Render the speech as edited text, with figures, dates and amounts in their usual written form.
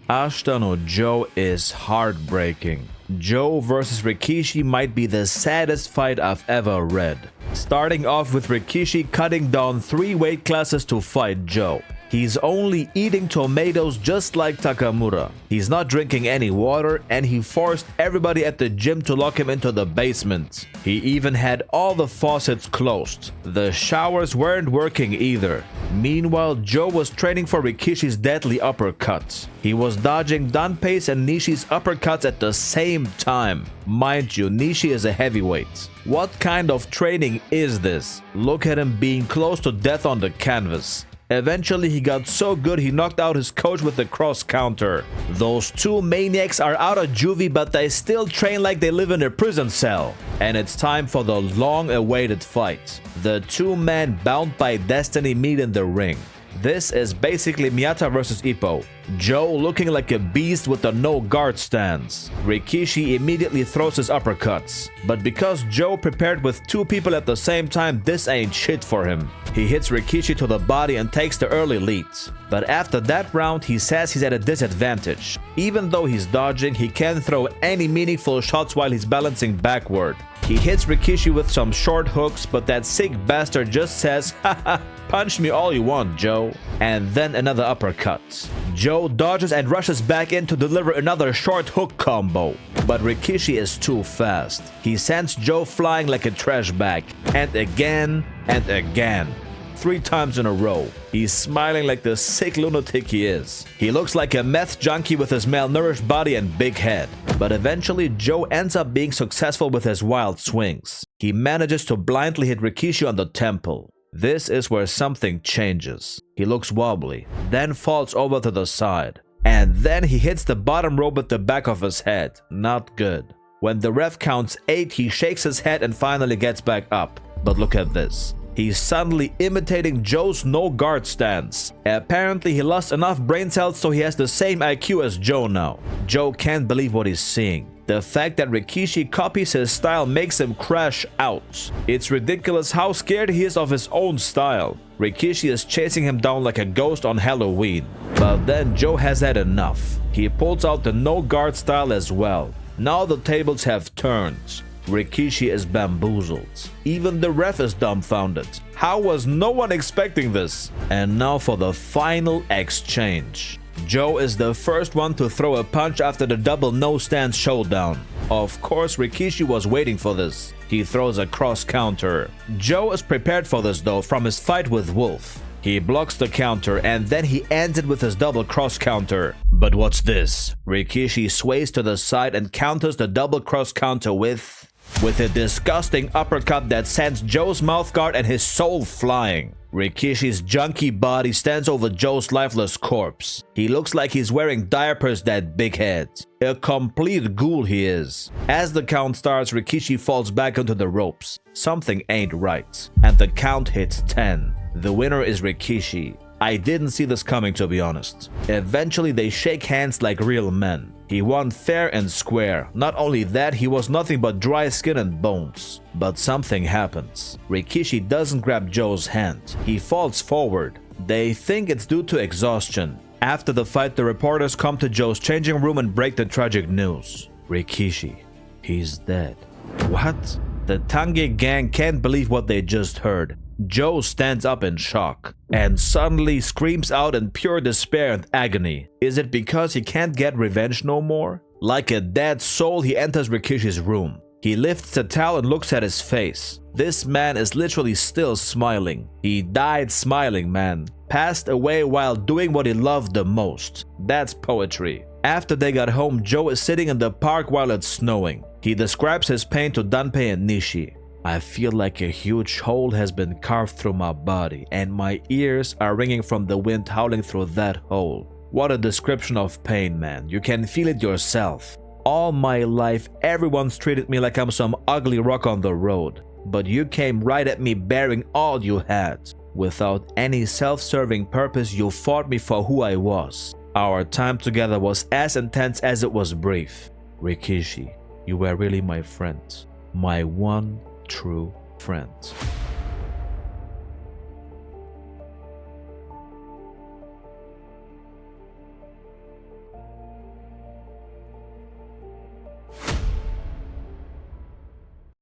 Ashita no Joe is heartbreaking. Joe versus Rikishi might be the saddest fight I've ever read. Starting off with Rikishi cutting down 3 weight classes to fight Joe. He's only eating tomatoes just like Takamura. He's not drinking any water, and he forced everybody at the gym to lock him into the basement. He even had all the faucets closed. The showers weren't working either. Meanwhile, Joe was training for Rikishi's deadly uppercut. He was dodging Danpei's and Nishi's uppercuts at the same time. Mind you, Nishi is a heavyweight. What kind of training is this? Look at him being close to death on the canvas. Eventually, he got so good he knocked out his coach with the cross counter. Those 2 maniacs are out of juvie, but they still train like they live in a prison cell. And it's time for the long-awaited fight. The 2 men bound by destiny meet in the ring. This is basically Miyata versus Ippo. Joe looking like a beast with a no-guard stance. Rikishi immediately throws his uppercuts. But because Joe prepared with 2 people at the same time, this ain't shit for him. He hits Rikishi to the body and takes the early lead. But after that round, he says he's at a disadvantage. Even though he's dodging, he can't throw any meaningful shots while he's balancing backward. He hits Rikishi with some short hooks, but that sick bastard just says, haha, punch me all you want, Joe. And then another uppercut. Joe dodges and rushes back in to deliver another short hook combo. But Rikishi is too fast. He sends Joe flying like a trash bag. And again, and again. 3 times in a row. He's smiling like the sick lunatic he is. He looks like a meth junkie with his malnourished body and big head. But eventually, Joe ends up being successful with his wild swings. He manages to blindly hit Rikishi on the temple. This is where something changes. He looks wobbly, then falls over to the side. And then he hits the bottom rope with the back of his head. Not good. When the ref counts 8, he shakes his head and finally gets back up. But look at this. He's suddenly imitating Joe's no-guard stance. Apparently, he lost enough brain cells so he has the same IQ as Joe now. Joe can't believe what he's seeing. The fact that Rikishi copies his style makes him crash out. It's ridiculous how scared he is of his own style. Rikishi is chasing him down like a ghost on Halloween. But then Joe has had enough. He pulls out the no-guard style as well. Now the tables have turned. Rikishi is bamboozled. Even the ref is dumbfounded. How was no one expecting this? And now for the final exchange. Joe is the first one to throw a punch after the double no-stance showdown. Of course, Rikishi was waiting for this. He throws a cross counter. Joe is prepared for this though from his fight with Wolf. He blocks the counter and then he ends it with his double cross counter. But what's this? Rikishi sways to the side and counters the double cross counter with a disgusting uppercut that sends Joe's mouthguard and his soul flying. Rikishi's junky body stands over Joe's lifeless corpse. He looks like he's wearing diapers, that big head. A complete ghoul he is. As the count starts, Rikishi falls back onto the ropes. Something ain't right. And the count hits 10. The winner is Rikishi. I didn't see this coming, to be honest. Eventually they shake hands like real men. He won fair and square. Not only that, he was nothing but dry skin and bones. But something happens. Rikishi doesn't grab Joe's hand. He falls forward. They think it's due to exhaustion. After the fight, the reporters come to Joe's changing room and break the tragic news. Rikishi, he's dead. What? The Tange gang can't believe what they just heard. Joe stands up in shock and suddenly screams out in pure despair and agony. Is it because he can't get revenge no more? Like a dead soul, he enters Rikishi's room. He lifts a towel and looks at his face. This man is literally still smiling. He died smiling, man. Passed away while doing what he loved the most. That's poetry. After they got home, Joe is sitting in the park while it's snowing. He describes his pain to Danpei and Nishi. I feel like a huge hole has been carved through my body, and my ears are ringing from the wind howling through that hole. What a description of pain, man. You can feel it yourself. All my life, everyone's treated me like I'm some ugly rock on the road. But you came right at me bearing all you had. Without any self-serving purpose, you fought me for who I was. Our time together was as intense as it was brief. Rikishi, you were really my friend. My one true friend.